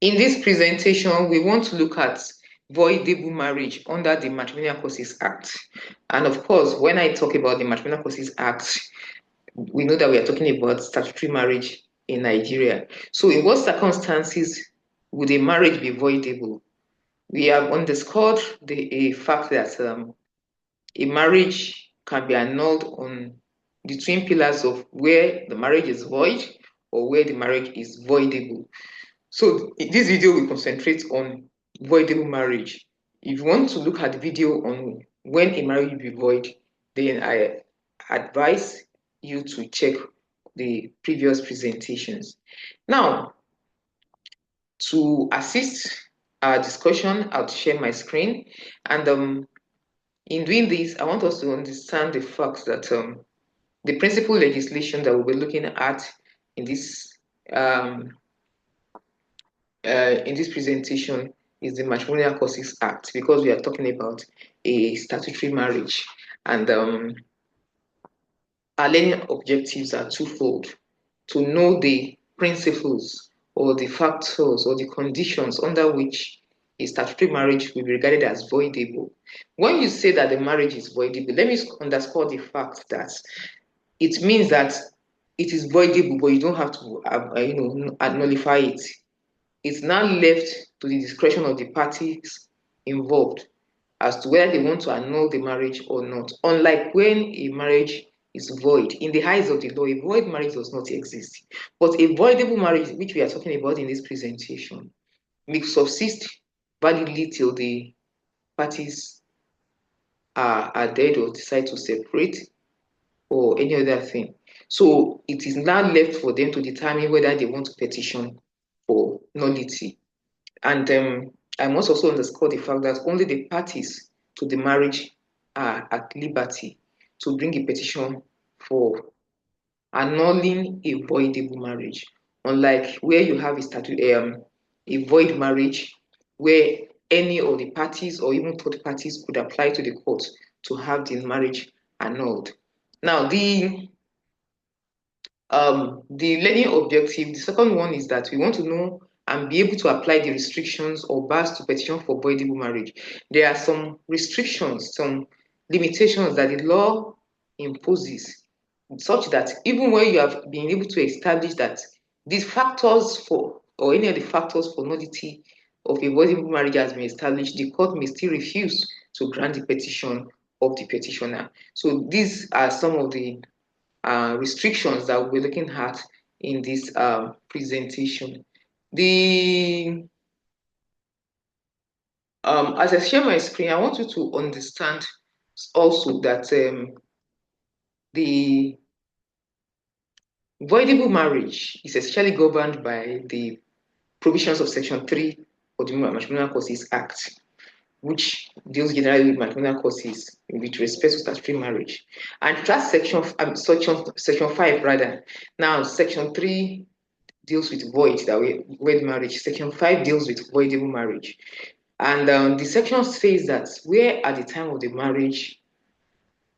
In this presentation, we want to look at voidable marriage under the Matrimonial Causes Act. And of course, when I talk about the Matrimonial Causes Act, we know that we are talking about statutory marriage in Nigeria. So in what circumstances would a marriage be voidable? We have underscored the fact that a marriage can be annulled on the twin pillars of where the marriage is void or where the marriage is voidable. So this video will concentrate on voidable marriage. If you want to look at the video on when a marriage will be void, then I advise you to check the previous presentations. Now, to assist our discussion, I'll share my screen. And in doing this, I want us to understand the fact that the principal legislation that we'll be looking at in this presentation is the Matrimonial Causes Act, because we are talking about a statutory marriage, and our learning objectives are twofold: to know the principles or the factors or the conditions under which a statutory marriage will be regarded as voidable. When you say that the marriage is voidable, let me underscore the fact that it means that it is voidable, but you don't have to, nullify it. It's now left to the discretion of the parties involved as to whether they want to annul the marriage or not. Unlike when a marriage is void, in the eyes of the law, a void marriage does not exist. But a voidable marriage, which we are talking about in this presentation, may subsist validly till the parties are dead or decide to separate or any other thing. So it is now left for them to determine whether they want to petition for nullity. And I must also underscore the fact that only the parties to the marriage are at liberty to bring a petition for annulling a voidable marriage, unlike where you have a void marriage where any of the parties or even third parties could apply to the court to have the marriage annulled. Now, the learning objective, the second one, is that we want to know and be able to apply the restrictions or bars to petition for voidable marriage. There are some restrictions, some limitations that the law imposes, such that even when you have been able to establish that these factors for, or any of the factors for nullity of a voidable marriage has been established, the court may still refuse to grant the petition of the petitioner. So these are some of the restrictions that we're looking at in this presentation. As I share my screen, I want you to understand also that the voidable marriage is essentially governed by the provisions of Section 3 of the Matrimonial Causes Act, which deals generally with matrimonial causes with respect to statutory marriage. And that's section 5 rather. Now, Section 3 deals with void marriage. Section 5 deals with voidable marriage. And the section says that where at the time of the marriage,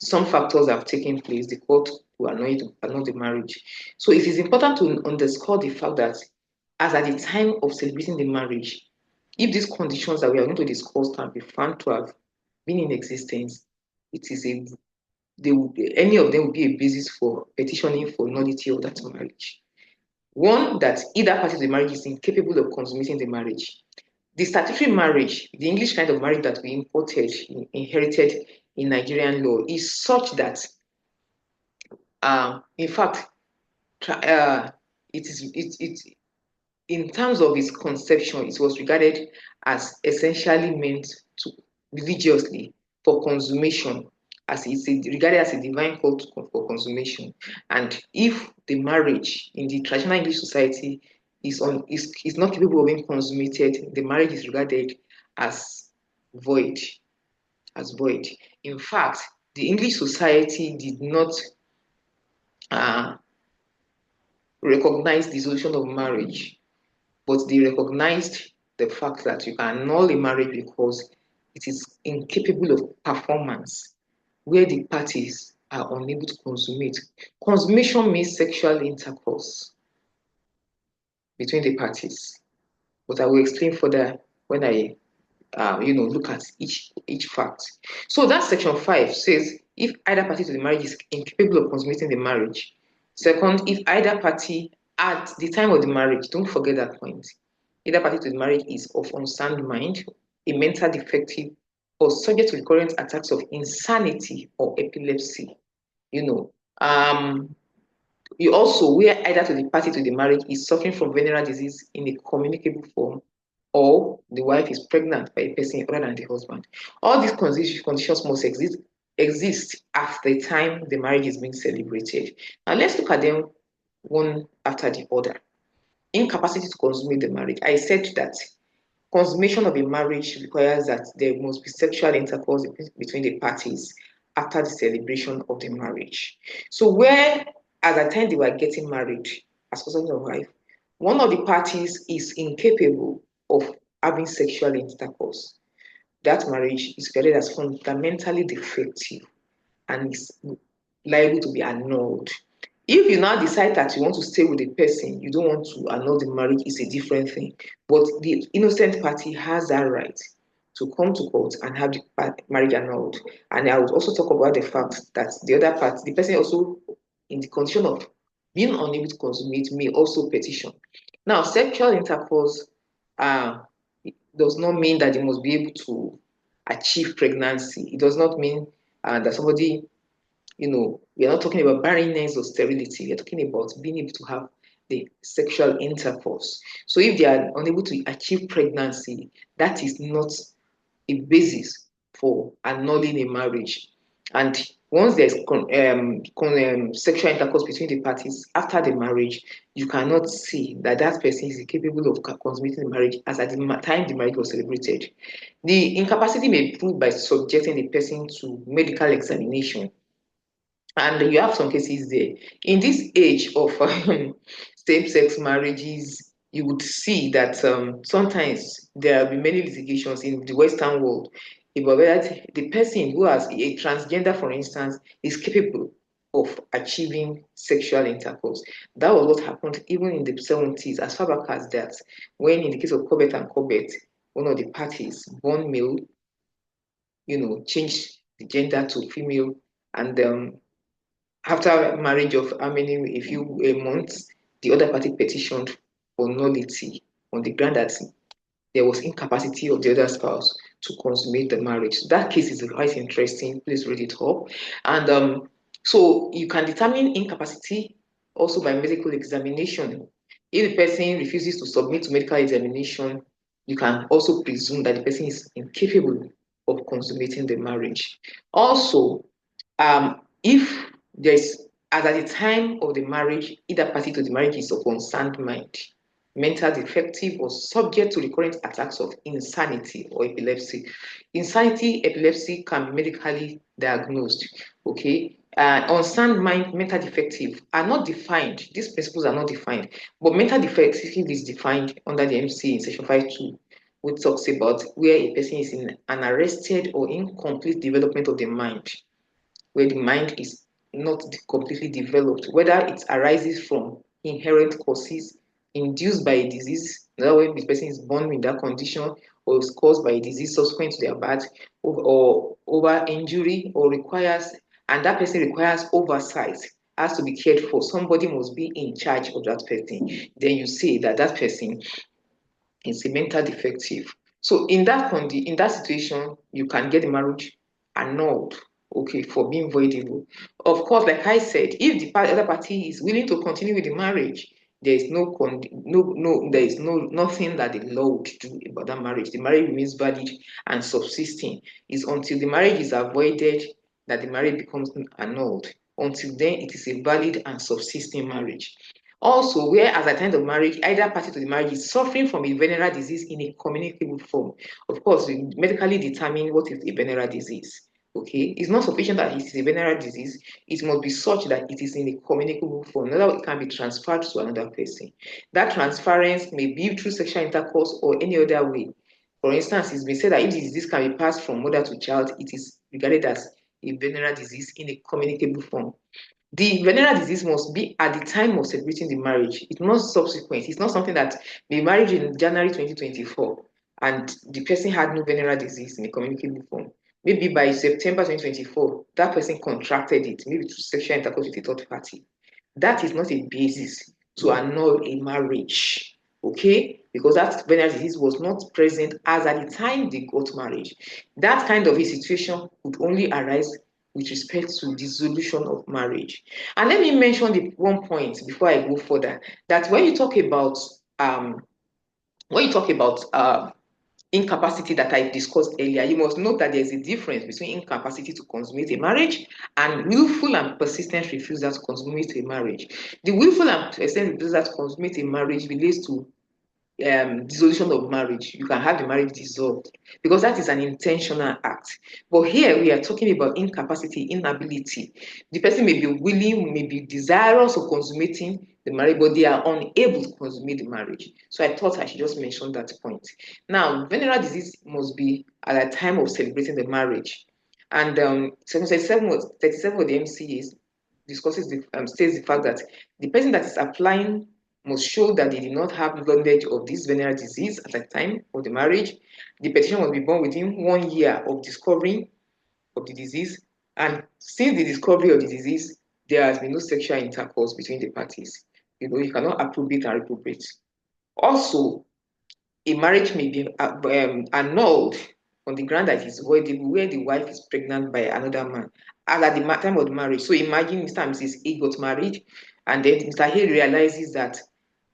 some factors have taken place, the court will annul the marriage. So it is important to underscore the fact that as at the time of celebrating the marriage, if these conditions that we are going to discuss can be found to have been in existence, any of them will be a basis for petitioning for nullity of that marriage. One, that either party of the marriage is incapable of consummating the marriage. The statutory marriage, the English kind of marriage that we inherited in Nigerian law, is such that, in fact, in terms of its conception, it was regarded as essentially meant to religiously for consummation, as it's regarded as a divine call for consummation. And if the marriage in the traditional English society is not capable of being consummated, the marriage is regarded as void. In fact, the English society did not recognize dissolution of marriage, but they recognized the fact that you can annul a marriage because it is incapable of performance, where the parties are unable to consummate. Consummation means sexual intercourse between the parties. but I will explain further when I look at each fact. So that section 5 says if either party to the marriage is incapable of consummating the marriage. Second, if either party at the time of the marriage, don't forget that point, either party to the marriage is of unsound mind, a mental defective, or subject to recurrent attacks of insanity or epilepsy. You know, you also where either to the party to the marriage is suffering from venereal disease in a communicable form, or the wife is pregnant by a person other than the husband. All these conditions must exist at the time the marriage is being celebrated. Now let's look at them one after the other. Incapacity to consummate the marriage. I said that consummation of a marriage requires that there must be sexual intercourse between the parties after the celebration of the marriage. So where at the time they were getting married as husband and wife, one of the parties is incapable of having sexual intercourse, that marriage is regarded as fundamentally defective and is liable to be annulled. If you now decide that you want to stay with the person, you don't want to annul the marriage, is a different thing. But the innocent party has that right to come to court and have the marriage annulled. And I would also talk about the fact that the other part, the person also in the condition of being unable to consummate may also petition. Now, sexual intercourse does not mean that they must be able to achieve pregnancy. It does not mean that somebody, we are not talking about barrenness or sterility. We are talking about being able to have the sexual intercourse. So if they are unable to achieve pregnancy, that is not a basis for annulling a marriage. And once there's sexual intercourse between the parties after the marriage, you cannot see that that person is capable of consummating the marriage as at the time the marriage was celebrated. The incapacity may be proved by subjecting the person to medical examination. And you have some cases there. In this age of same-sex marriages, you would see that sometimes there will be many litigations in the Western world about whether the person who has a transgender, for instance, is capable of achieving sexual intercourse. That was what happened even in the 70s, as far back as that, when in the case of Corbett and Corbett, one of the parties, born male, changed the gender to female, and after marriage of a few months, the other party petitioned for nullity on the ground that there was incapacity of the other spouse to consummate the marriage. So that case is quite interesting. Please read it up. And so you can determine incapacity also by medical examination. If the person refuses to submit to medical examination, you can also presume that the person is incapable of consummating the marriage. Also, if there's as at the time of the marriage, either party to the marriage is of unsound mind, mental defective, or subject to recurrent attacks of insanity or epilepsy. Insanity, epilepsy can be medically diagnosed. Okay. Unsound mind, mental defective are not defined. These principles are not defined, but mental defective is defined under the MC in section 5.2, which talks about where a person is in an arrested or incomplete development of the mind, where the mind is not completely developed, whether it arises from inherent causes induced by a disease, in other words, the person is born with that condition, or is caused by a disease subsequent to their birth, or over injury, or requires, and that person requires oversight, has to be cared for. Somebody must be in charge of that person. Then you say that that person is a mental defective. So in that situation, you can get the marriage annulled, okay, for being voidable. Of course, like I said, if the other party is willing to continue with the marriage, there is nothing that the law would do about that marriage. The marriage remains valid and subsisting. It's until the marriage is avoided that the marriage becomes annulled. Until then, it is a valid and subsisting marriage. Also, where at the time of marriage, either party to the marriage is suffering from a venereal disease in a communicable form. Of course, we medically determine what is a venereal disease. Okay, it's not sufficient that it is a venereal disease. It must be such that it is in a communicable form. In other words, it can be transferred to another person. That transference may be through sexual intercourse or any other way. For instance, it's been said that if the disease can be passed from mother to child, it is regarded as a venereal disease in a communicable form. The venereal disease must be at the time of celebrating the marriage. It's not subsequent. It's not something that they married in January 2024 and the person had no venereal disease in a communicable form. Maybe by September 2024, that person contracted it, maybe through sexual intercourse with a third party. That is not a basis to annul a marriage, okay? Because that venereal disease was not present as at the time they got married. That kind of a situation would only arise with respect to dissolution of marriage. And let me mention the one point before I go further, that when you talk about incapacity that I discussed earlier, you must note that there's a difference between incapacity to consummate a marriage and willful and persistent refusal to consummate a marriage. The willful and persistent refusal to consummate a marriage relates to dissolution of marriage. You can have the marriage dissolved because that is an intentional act. But here we are talking about incapacity, inability. The person may be willing, may be desirous of consummating the marriage, but they are unable to consummate the marriage. So I thought I should just mention that point. Now, venereal disease must be at the time of celebrating the marriage. And Section 37 of the MCA discusses states the fact that the person that is applying must show that they did not have knowledge of this venereal disease at the time of the marriage. The petition must be born within 1 year of discovery of the disease. And since the discovery of the disease, there has been no sexual intercourse between the parties. You cannot approbate and reprobate. Also, a marriage may be annulled on the ground that is voidable where the wife is pregnant by another man as at the time of the marriage. So imagine Mr. and Mrs. A got married, and then Mr. A realizes that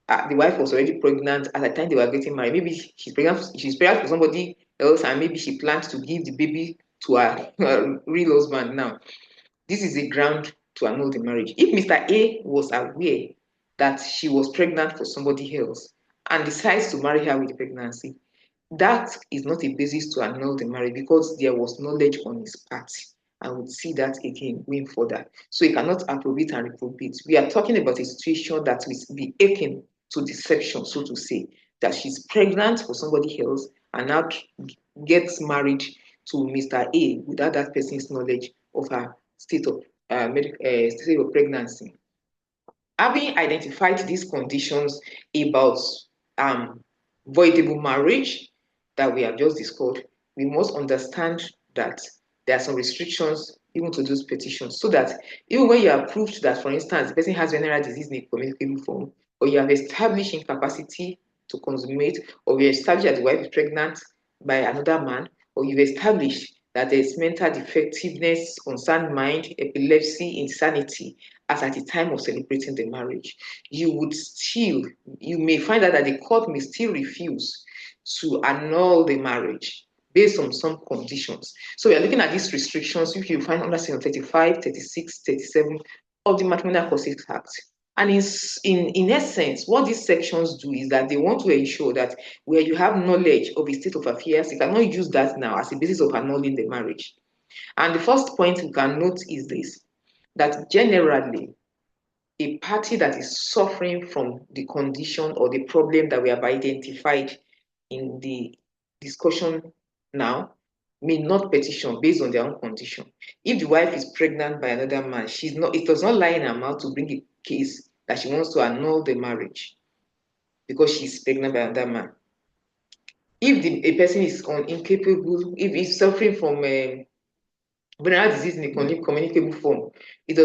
the wife was already pregnant at the time they were getting married. Maybe she's pregnant for somebody else, and maybe she plans to give the baby to her real husband now. This is a ground to annul the marriage. If Mr. A was aware that she was pregnant for somebody else and decides to marry her with the pregnancy, that is not a basis to annul the marriage because there was knowledge on his part. I would see that again going further. So you cannot approbate and reprobate. We are talking about a situation that will be akin to deception, so to say, that she's pregnant for somebody else and now gets married to Mr. A without that person's knowledge of her state of pregnancy. Having identified these conditions about voidable marriage that we have just discussed, we must understand that there are some restrictions even to those petitions, so that even when you are proved that, for instance, the person has venereal disease in a communicable form, or you have established incapacity to consummate, or you establish that the wife is pregnant by another man, or you've established that there is mental defectiveness, concerned mind, epilepsy, insanity, as at the time of celebrating the marriage, you may find out that the court may still refuse to annul the marriage based on some conditions. So we are looking at these restrictions, which you find under Section 35, 36, 37 of the Matrimonial Causes Act. And in essence, what these sections do is that they want to ensure that where you have knowledge of a state of affairs, you cannot use that now as a basis of annulling the marriage. And the first point we can note is this, that generally, a party that is suffering from the condition or the problem that we have identified in the discussion now may not petition based on their own condition. If the wife is pregnant by another man, it does not lie in her mouth to bring a case that she wants to annul the marriage because she's pregnant by another man. If a person is incapable, if he's suffering from venereal disease in a communicable form, the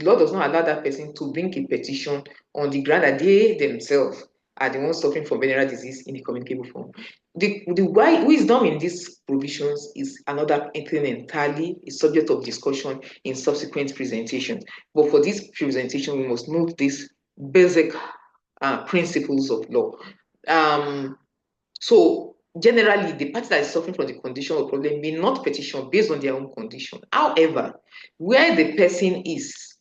law does not allow that person to bring a petition on the ground that they themselves are the ones suffering from venereal disease in a communicable form. The wisdom in these provisions is another thing entirely, a subject of discussion in subsequent presentations. But for this presentation, we must note these basic principles of law. So generally, the party that is suffering from the condition or problem may not petition based on their own condition. However, where the petition is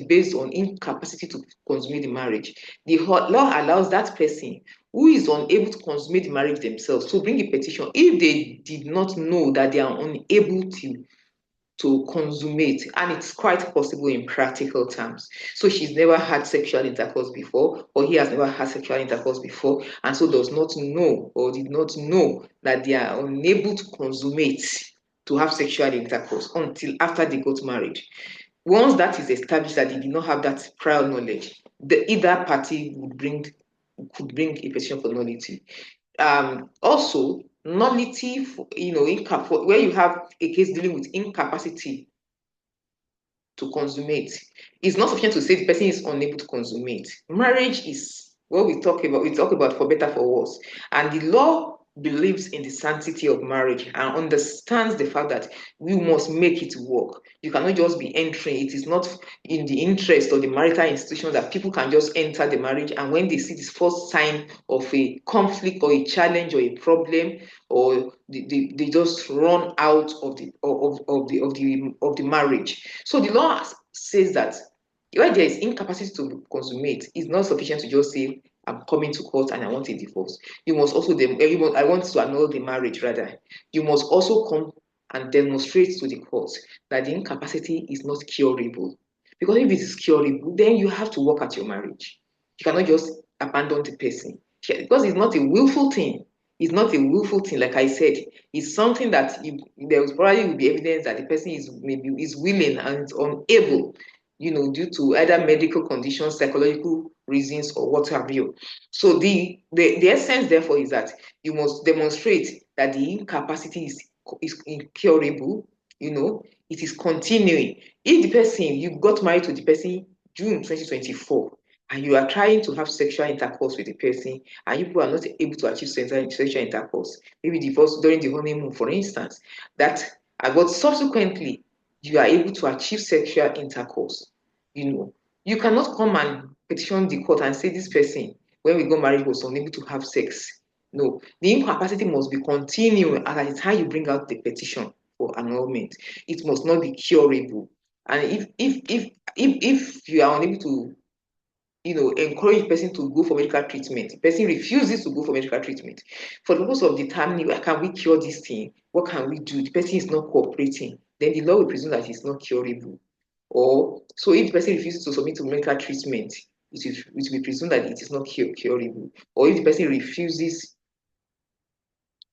based on incapacity to consummate the marriage, the law allows that person who is unable to consummate the marriage themselves to bring a petition if they did not know that they are unable to consummate, and it's quite possible in practical terms. So she's never had sexual intercourse before, or he has never had sexual intercourse before, and so does not know or did not know that they are unable to consummate, to have sexual intercourse until after they got married. Once that is established that they did not have that prior knowledge, either party could bring a petition for nullity. Also, nullity, where you have a case dealing with incapacity to consummate, it's not sufficient to say the person is unable to consummate. Marriage is what we talk about. We talk about for better, for worse, and the law believes in the sanctity of marriage and understands the fact that we must make it work. You cannot just be entering. It is not in the interest of the marital institution that people can just enter the marriage, and when they see this first sign of a conflict or a challenge or a problem, or they just run out of the marriage. So the law says that when there is incapacity to consummate, it's not sufficient to just say, I'm coming to court and I want a divorce. You must also, I want to annul the marriage, rather. You must also come and demonstrate to the court that the incapacity is not curable. Because if it is curable, then you have to work at your marriage. You cannot just abandon the person. Because it's not a willful thing. It's not a willful thing, like I said. It's something that there will probably be evidence that the person is willing and is unable, due to either medical conditions, psychological reasons, or what have you. So the essence, therefore, is that you must demonstrate that the incapacity is incurable. It is continuing. If the person, you got married to the person June 2024, and you are trying to have sexual intercourse with the person, and you people are not able to achieve sexual intercourse, maybe divorce during the honeymoon, for instance, but subsequently you are able to achieve sexual intercourse, you cannot come and petition the court and say this person, when we got married, was unable to have sex. No, the incapacity must be continuing, and at the time you bring out the petition for annulment, it must not be curable. And if you are unable to encourage the person to go for medical treatment, the person refuses to go for medical treatment, for the purpose of determining where can we cure this thing, what can we do, the person is not cooperating, then the law will presume that it's not curable. Or so if the person refuses to submit to medical treatment, it will be presumed that it is not curable. Or if the person refuses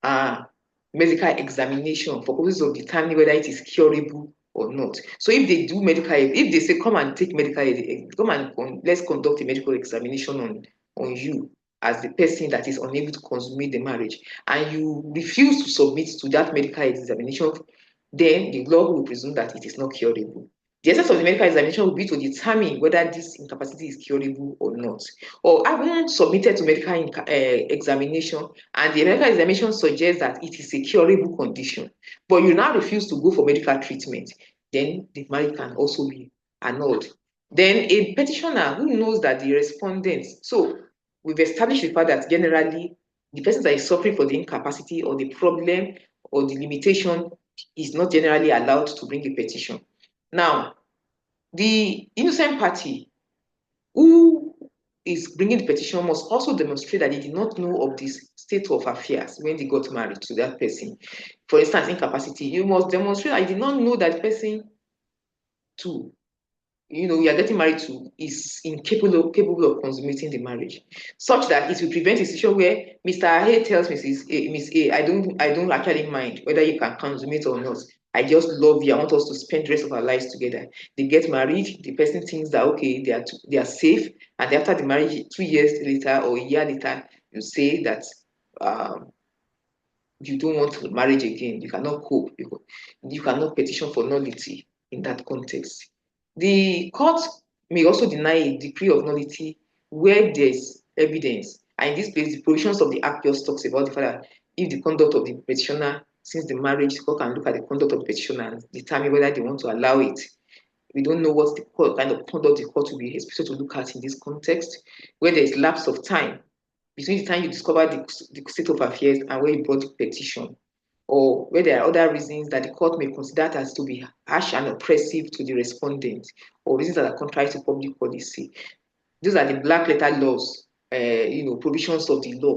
medical examination for purposes of determining whether it is curable or not. So if they do medical, if they say come and take medical aid, come and let's conduct a medical examination on you as the person that is unable to consummate the marriage, and you refuse to submit to that medical examination, then the law will presume that it is not curable. The essence of the medical examination will be to determine whether this incapacity is curable or not. Or having submitted to medical examination, and the medical examination suggests that it is a curable condition, but you now refuse to go for medical treatment, then the marriage can also be annulled. Then a petitioner who knows that the respondent, so we've established the fact that generally the person that is suffering for the incapacity or the problem or the limitation is not generally allowed to bring a petition. Now, the innocent party who is bringing the petition must also demonstrate that they did not know of this state of affairs when they got married to that person. For instance, incapacity, you must demonstrate that you did not know that person too, you are getting married to is capable of consummating the marriage, such that it will prevent a situation where Mr. A tells Miss A, I don't actually mind whether you can consummate or not. I just love you. I want us to spend the rest of our lives together. They get married. The person thinks that okay, they are safe, and after the marriage, 2 years later or a year later, you say that you don't want marriage again. You cannot cope. You cannot petition for nullity in that context. The court may also deny a decree of nullity where there's evidence. And in this place, the provisions of the Act just talks about the fact that if the conduct of the petitioner, since the marriage, the court can look at the conduct of the petitioner and determine whether they want to allow it. We don't know what the kind of conduct the court will be expected to look at in this context, where there is lapse of time between the time you discover the state of affairs and when you brought the petition, or where there are other reasons that the court may consider as to be harsh and oppressive to the respondent, or reasons that are contrary to public policy. These are the black letter laws, provisions of the law.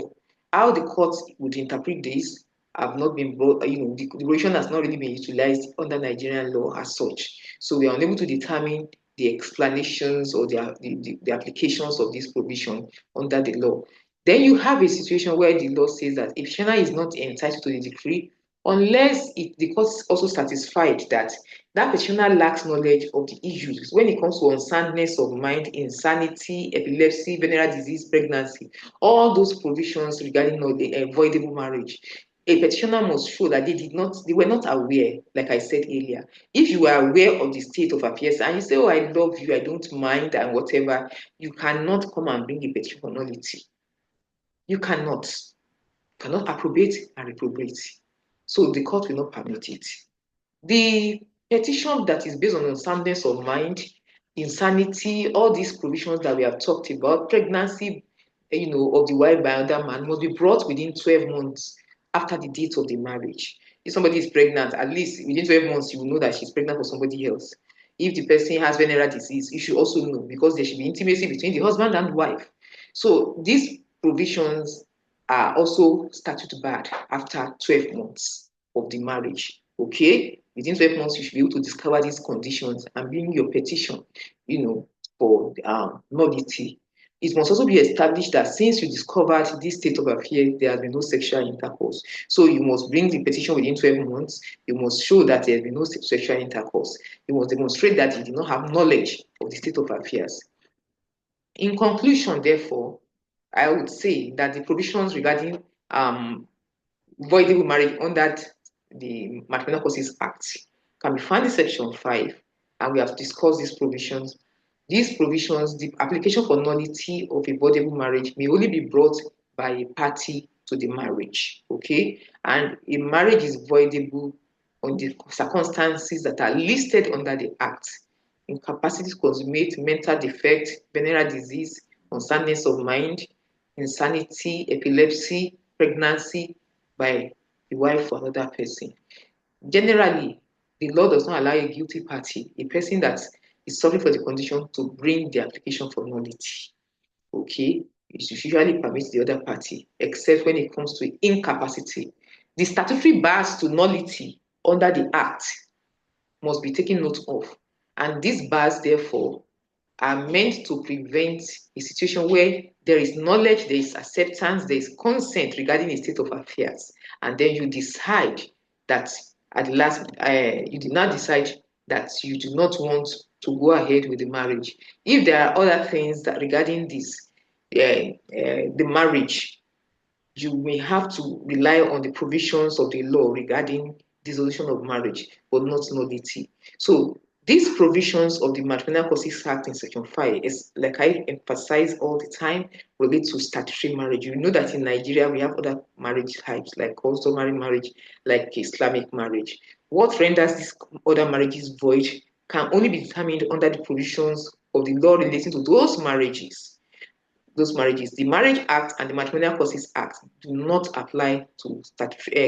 How the court would interpret this have not been brought, the provision has not really been utilized under Nigerian law as such. So we are unable to determine the explanations or the applications of this provision under the law. Then you have a situation where the law says that a petitioner is not entitled to the decree unless the court is also satisfied that that petitioner lacks knowledge of the issues when it comes to unsoundness of mind, insanity, epilepsy, venereal disease, pregnancy, all those provisions regarding voidable marriage. A petitioner must show that they were not aware, like I said earlier. If you are aware of the state of affairs and you say, oh, I love you, I don't mind, and whatever, you cannot come and bring a petition for nullity. You cannot approbate and reprobate. So the court will not permit it. The petition that is based on unsoundness of mind, insanity, all these provisions that we have talked about, pregnancy, of the wife by another man must be brought within 12 months after the date of the marriage. If somebody is pregnant, at least within 12 months, you will know that she's pregnant for somebody else. If the person has venereal disease, you should also know because there should be intimacy between the husband and wife. So these provisions are also statute barred after 12 months of the marriage. Okay? Within 12 months, you should be able to discover these conditions and bring your petition, for nullity. It must also be established that since you discovered this state of affairs, there has been no sexual intercourse. So you must bring the petition within 12 months. You must show that there has been no sexual intercourse. You must demonstrate that you did not have knowledge of the state of affairs. In conclusion, therefore, I would say that the provisions regarding voidable marriage under the Matrimonial Causes Act can be found in Section 5, and we have discussed these provisions. These provisions, the application for nullity of a voidable marriage may only be brought by a party to the marriage, okay? And a marriage is voidable on the circumstances that are listed under the Act: incapacity to consummate, mental defect, venereal disease, unsoundness of mind, insanity, epilepsy, pregnancy by the wife or another person. Generally, the law does not allow a guilty party, a person that is suffering for the condition, to bring the application for nullity. Okay? It usually permits the other party, except when it comes to incapacity. The statutory bars to nullity under the Act must be taken note of. And these bars, therefore, are meant to prevent a situation where there is knowledge, there is acceptance, there is consent regarding a state of affairs, and then you decide that at last, you did not decide that you do not want to go ahead with the marriage. If there are other things that regarding this, the marriage, you may have to rely on the provisions of the law regarding dissolution of marriage, but not nullity. So these provisions of the Matrimonial Causes Act in Section 5 is, like I emphasize all the time, relate to statutory marriage. You know that in Nigeria we have other marriage types like customary marriage, like Islamic marriage. What renders these other marriages void can only be determined under the provisions of the law relating to those marriages. The Marriage Act and the Matrimonial Causes Act do not apply to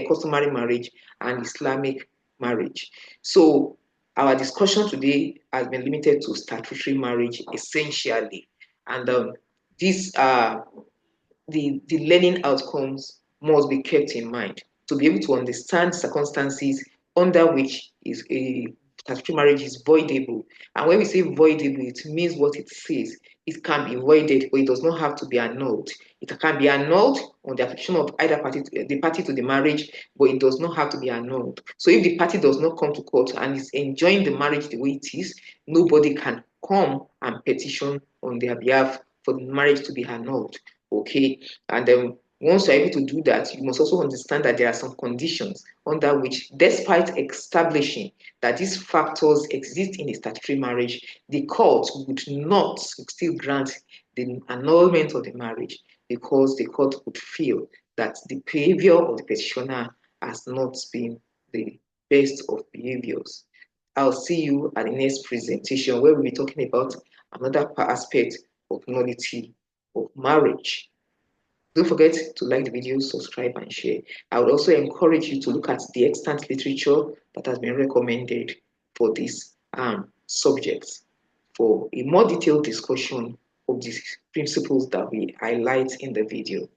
customary marriage and Islamic marriage. So our discussion today has been limited to statutory marriage essentially, and these are the learning outcomes must be kept in mind to be able to understand circumstances under which is a statutory marriage is voidable. And when we say voidable, it means what it says. It can be voided, but it does not have to be annulled. It can be annulled on the application of either party, the party to the marriage, but it does not have to be annulled. So if the party does not come to court and is enjoying the marriage the way it is, nobody can come and petition on their behalf for the marriage to be annulled. Okay, and then once you're able to do that, you must also understand that there are some conditions under which, despite establishing that these factors exist in a statutory marriage, the court would not still grant the annulment of the marriage because the court would feel that the behavior of the petitioner has not been the best of behaviors. I'll see you at the next presentation where we'll be talking about another aspect of nullity of marriage. Don't forget to like the video, subscribe, and share. I would also encourage you to look at the extant literature that has been recommended for this subject for a more detailed discussion of the principles that we highlight in the video.